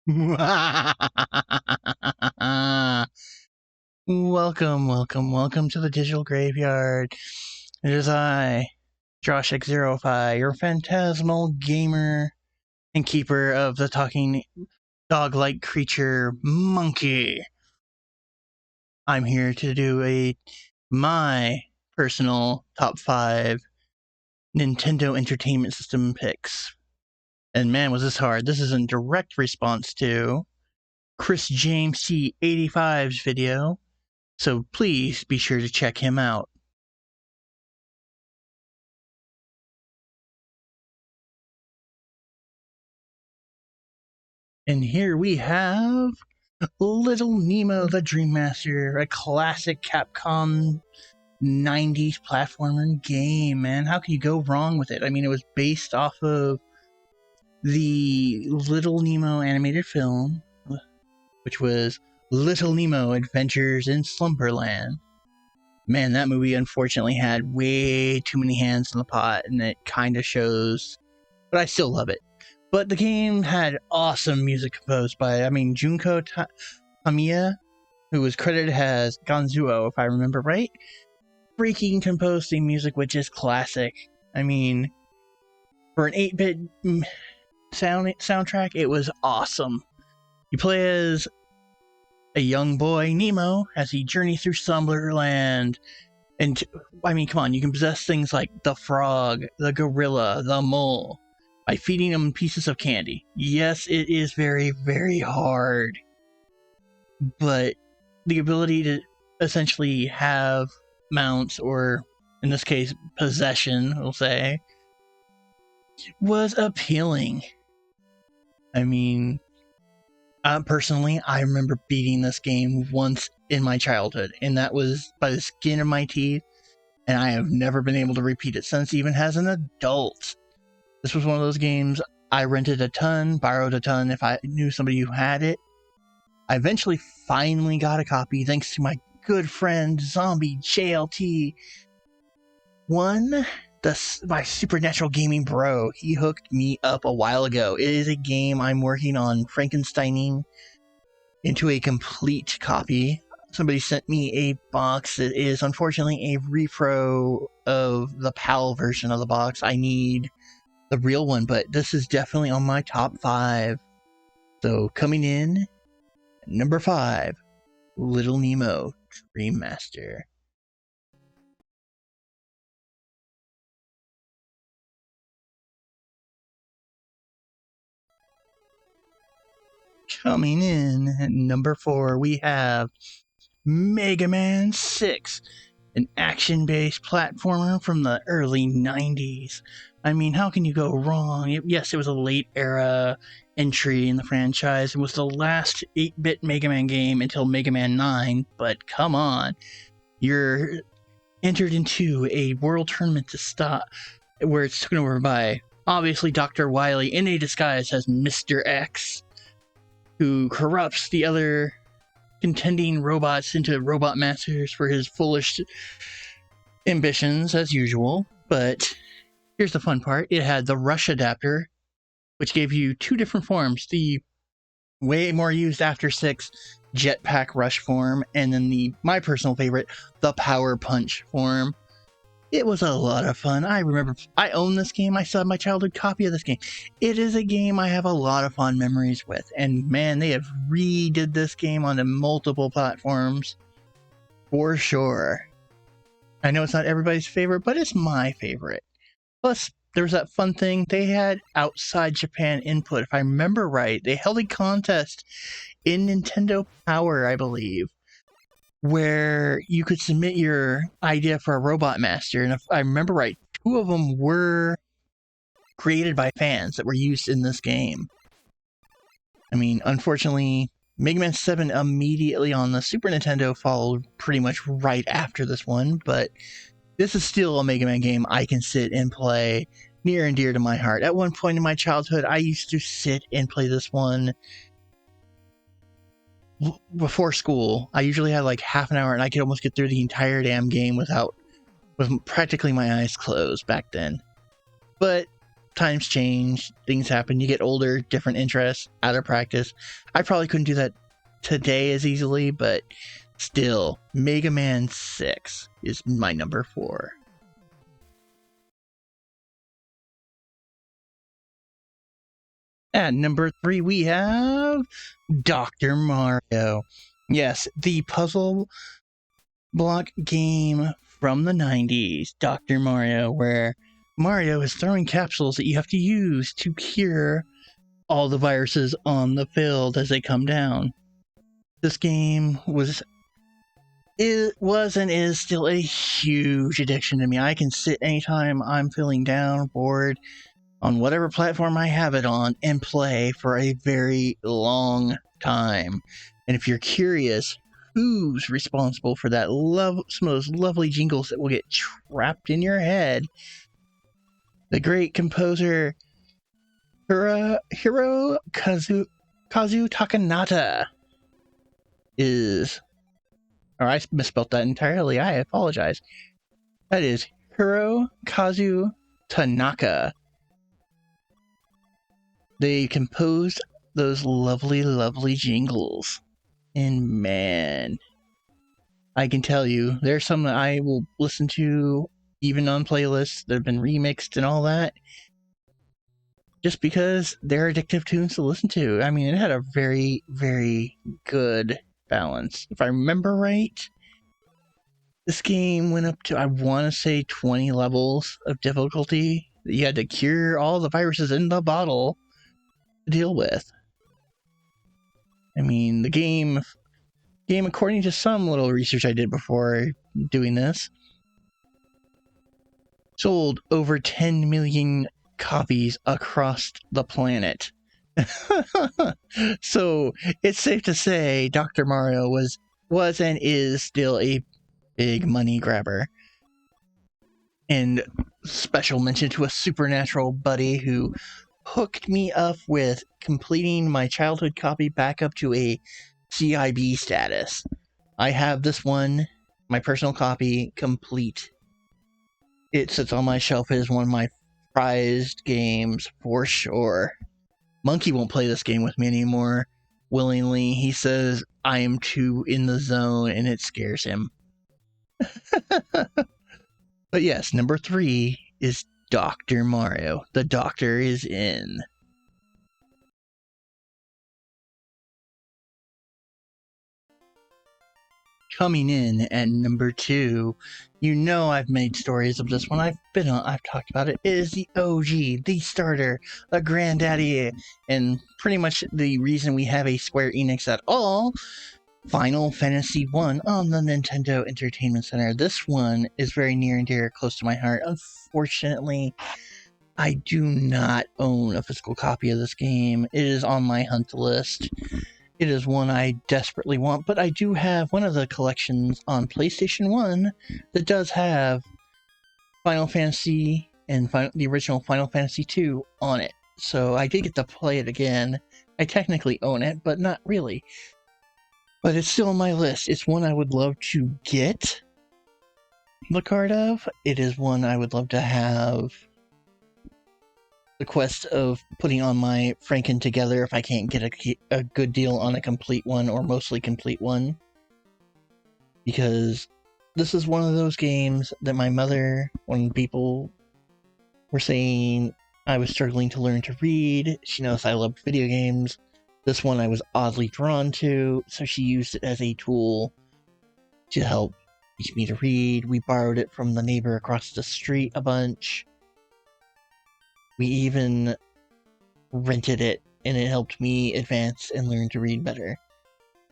Welcome to the digital graveyard. It is I, Josh X05, your phantasmal gamer and keeper of the talking dog-like creature, Monkey. I'm here to do my personal top 5 Nintendo Entertainment System picks. And man, was this hard. This is in direct response to Chris James C85's video, so please be sure to check him out. And here we have Little Nemo the Dream Master, a classic Capcom 90s platformer game, man. How can you go wrong with it? I mean, it was based off of the Little Nemo animated film, which was Little Nemo Adventures in Slumberland. Man, that movie unfortunately had way too many hands in the pot, and it kind of shows, but I still love it. But the game had awesome music composed by, Junko Tamiya, who was credited as Gonzuo, if I remember right. Freaking composed the music, which is classic. I mean, for an 8-bit soundtrack, it was awesome. You play as a young boy, Nemo, as he journeys through Slumberland. And, I mean, come on, you can possess things like the frog, the gorilla, the mole, by feeding them pieces of candy. Yes, it is very, very hard. But the ability to essentially have mounts, or in this case, possession, we'll say, was appealing. I mean, personally, I remember beating this game once in my childhood, and that was by the skin of my teeth, and I have never been able to repeat it since, even as an adult. This was one of those games I rented a ton, borrowed a ton if I knew somebody who had it. I eventually finally got a copy thanks to my good friend Zombie JLT. My supernatural gaming bro. He hooked me up a while ago. It is a game I'm working on Frankensteining into a complete copy. Somebody sent me a box that is unfortunately a repro of the PAL version of the box. I need the real one, but this is definitely on my top 5. So coming in, number 5, Little Nemo Dream Master. Coming in at number 4, we have Mega Man 6, an action-based platformer from the early 90s. I mean, how can you go wrong? Yes, it was a late-era entry in the franchise. It was the last 8-bit Mega Man game until Mega Man 9, but come on. You're entered into a world tournament to stop, where it's taken over by, obviously, Dr. Wily in a disguise as Mr. X, who corrupts the other contending robots into robot masters for his foolish ambitions, as usual. But here's the fun part. It had the Rush adapter, which gave you 2 different forms. The way more used after 6 Jetpack Rush form, and then my personal favorite, the Power Punch form. It was a lot of fun. I remember I own this game. I still have my childhood copy of this game. It is a game I have a lot of fond memories with. And man, they have redid this game onto multiple platforms for sure. I know it's not everybody's favorite, but it's my favorite. Plus, there was that fun thing. They had outside Japan input. If I remember right, they held a contest in Nintendo Power, I believe, where you could submit your idea for a Robot Master, and if I remember right, 2 of them were created by fans that were used in this game. I mean, unfortunately, Mega Man 7 immediately on the Super Nintendo followed pretty much right after this one, but this is still a Mega Man game I can sit and play, near and dear to my heart. At one point in my childhood, I used to sit and play this one before school. I usually had like half an hour, and I could almost get through the entire damn game with practically my eyes closed back then. But times change, things happen, you get older, different interests, out of practice. I probably couldn't do that today as easily, but still, Mega Man 6 is my number 4. At number 3, we have Dr. Mario. Yes, the puzzle block game from the 90s, Dr. Mario, where Mario is throwing capsules that you have to use to cure all the viruses on the field as they come down. This game was and is still a huge addiction to me. I can sit anytime I'm feeling down, bored, on whatever platform I have it on, and play for a very long time. And if you're curious who's responsible for that some of those lovely jingles that will get trapped in your head, the great composer Kazu Takanata is... Or I misspelled that entirely. I apologize. That is Hirokazu Tanaka. They composed those lovely, lovely jingles. And man, I can tell you, there's some that I will listen to even on playlists that have been remixed and all that, just because they're addictive tunes to listen to. I mean, it had a very, very good balance. If I remember right, this game went up to, I want to say, 20 levels of difficulty that you had to cure all the viruses in the bottle to deal with. I mean, the game, according to some little research I did before doing this, sold over 10 million copies across the planet. So it's safe to say Dr. Mario was and is still a big money grabber. And special mention to a supernatural buddy who hooked me up with completing my childhood copy back up to a CIB status. I have this one, my personal copy, complete. It sits on my shelf. It is one of my prized games for sure. Monkey won't play this game with me anymore willingly. He says I am too in the zone and it scares him. But yes, number 3 is Dr. Mario. The doctor is in. Coming in at number 2, you know I've made stories of this one. I've talked about it. It is the OG, the starter, the granddaddy, and pretty much the reason we have a Square Enix at all. Final Fantasy 1 on the Nintendo Entertainment Center. This one is very near and dear, close to my heart. Unfortunately, I do not own a physical copy of this game. It is on my hunt list. It is one I desperately want, but I do have one of the collections on PlayStation 1 that does have Final Fantasy and the original Final Fantasy 2 on it. So I did get to play it again. I technically own it, but not really. But it's still on my list. It's one I would love to get the card of. It is one I would love to have the quest of putting on my Franken together if I can't get a good deal on a complete one or mostly complete one. Because this is one of those games that my mother, when people were saying I was struggling to learn to read, she knows I loved video games. This one I was oddly drawn to, so she used it as a tool to help teach me to read. We borrowed it from the neighbor across the street a bunch. We even rented it, and it helped me advance and learn to read better.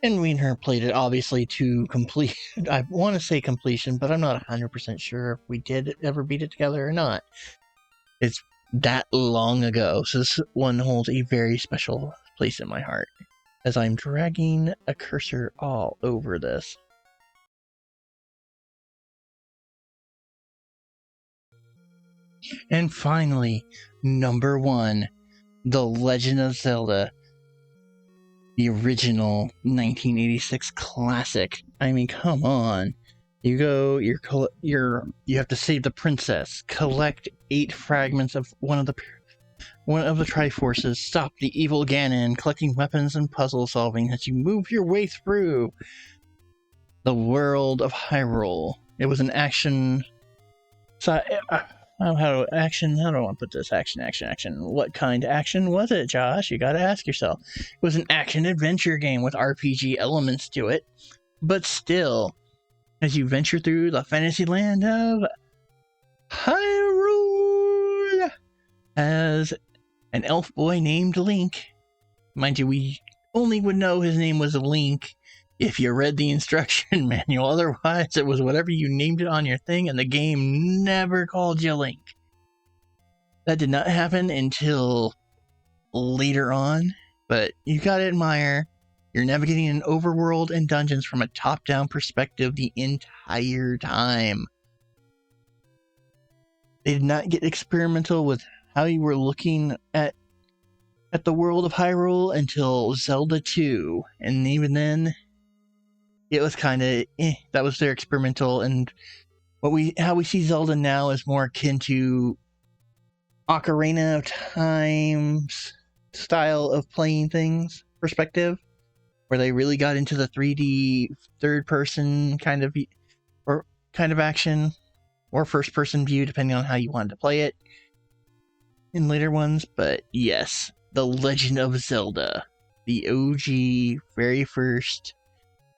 And we and her played it, obviously, to complete. I want to say completion, but I'm not 100% sure if we did ever beat it together or not. It's that long ago, so this one holds a very special place in my heart, as I'm dragging a cursor all over this. And finally, number 1, The Legend of Zelda, the original 1986 classic. I mean, come on. You go, you have to save the princess, collect 8 fragments of one of the one of the Triforces, stop the evil Ganon, collecting weapons and puzzle solving as you move your way through the world of Hyrule. It was an action. So, how do I want to put this? Action. What kind of action was it, Josh? You gotta ask yourself. It was an action adventure game with RPG elements to it, but still, as you venture through the fantasy land of Hyrule as an elf boy named Link. Mind you, we only would know his name was Link if you read the instruction manual. Otherwise, it was whatever you named it on your thing, and the game never called you Link. That did not happen until later on, but you gotta admire, you're navigating an overworld and dungeons from a top-down perspective the entire time. They did not get experimental with how you were looking at the world of Hyrule until Zelda 2, and even then, it was kind of that was their experimental, and how we see Zelda now is more akin to Ocarina of Time's style of playing things perspective, where they really got into the 3D third person kind of action or first person view, depending on how you wanted to play it in later ones. But yes, The Legend of Zelda, the OG, very first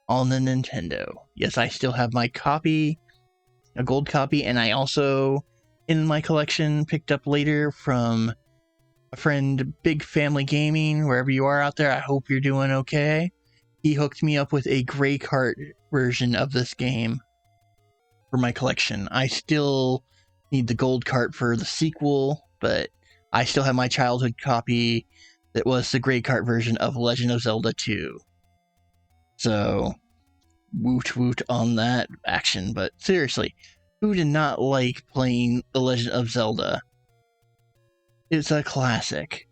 on the Nintendo. Yes, I still have my copy, a gold copy, and I also, in my collection, picked up later from a friend, Big Family Gaming, wherever you are out there, I hope you're doing okay. He hooked me up with a gray cart version of this game for my collection. I still need the gold cart for the sequel, but I still have my childhood copy that was the gray cart version of Legend of Zelda 2. So, woot woot on that action. But seriously, who did not like playing The Legend of Zelda? It's a classic.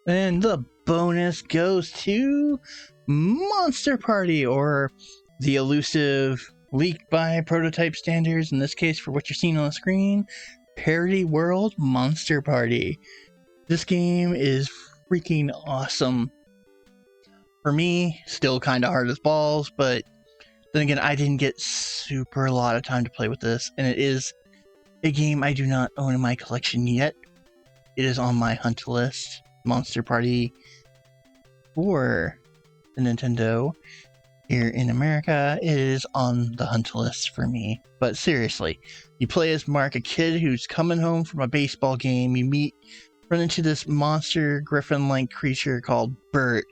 And the bonus goes to Monster Party, or the elusive, leaked by prototype standards, in this case for what you're seeing on the screen, Parody World Monster Party. This game is freaking awesome. For me, still kind of hard as balls, but then again, I didn't get super a lot of time to play with this, and it is a game I do not own in my collection yet. It is on my hunt list. Monster Party for the Nintendo here in America is on the hunt list for me. But seriously, you play as Mark, a kid who's coming home from a baseball game. You run into this monster griffin-like creature called Bert,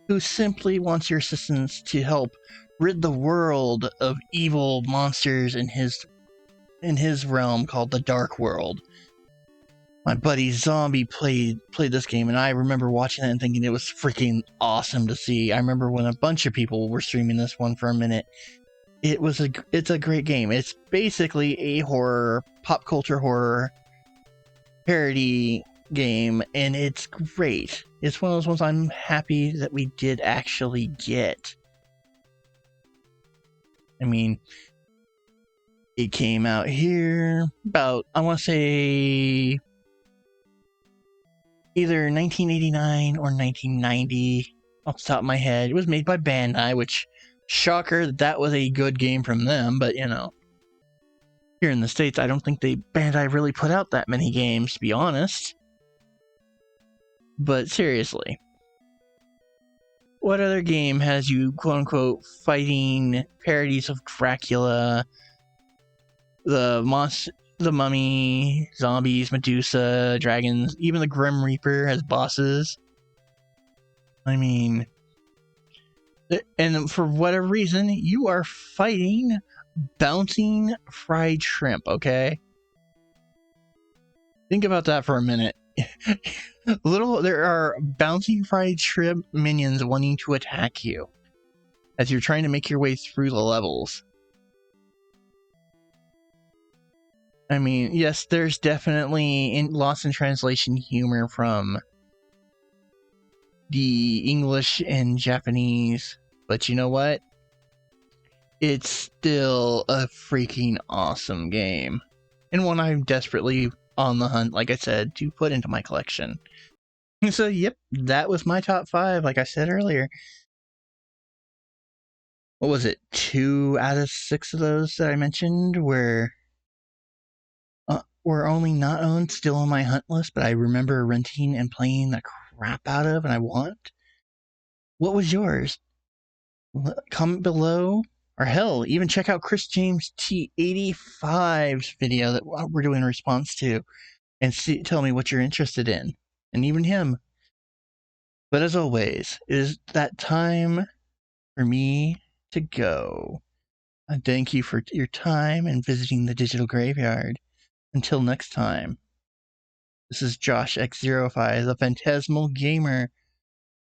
who simply wants your assistance to help rid the world of evil monsters in his realm called the Dark World. My buddy Zombie played this game, and I remember watching it and thinking it was freaking awesome to see. I remember when a bunch of people were streaming this one for a minute. It's a great game. It's basically a pop culture horror parody game, and it's great. It's one of those ones I'm happy that we did actually get. I mean, it came out here about, I want to say, either 1989 or 1990, off the top of my head. It was made by Bandai, which, shocker, that was a good game from them, but, here in the States, I don't think Bandai really put out that many games, to be honest. But seriously, what other game has you, quote-unquote, fighting parodies of Dracula, the Mummy, zombies, Medusa, dragons, even the Grim Reaper has bosses? I mean, and for whatever reason, you are fighting bouncing fried shrimp, okay? Think about that for a minute. There are bouncing fried shrimp minions wanting to attack you as you're trying to make your way through the levels. I mean, yes, there's definitely lost in translation humor from the English and Japanese, but you know what? it's still a freaking awesome game. And one I'm desperately on the hunt, like I said, to put into my collection. So, yep, that was my top 5, like I said earlier. What was it? 2 out of 6 of those that I mentioned were only not owned, still on my hunt list, but I remember renting and playing the crap out of, and I want. What was yours? Comment below, or hell, even check out Chris James T85's video that we're doing a response to, and tell me what you're interested in, and even him. But as always, it is that time for me to go. And thank you for your time and visiting the digital graveyard. Until next time, this is Josh X05, the Phantasmal Gamer,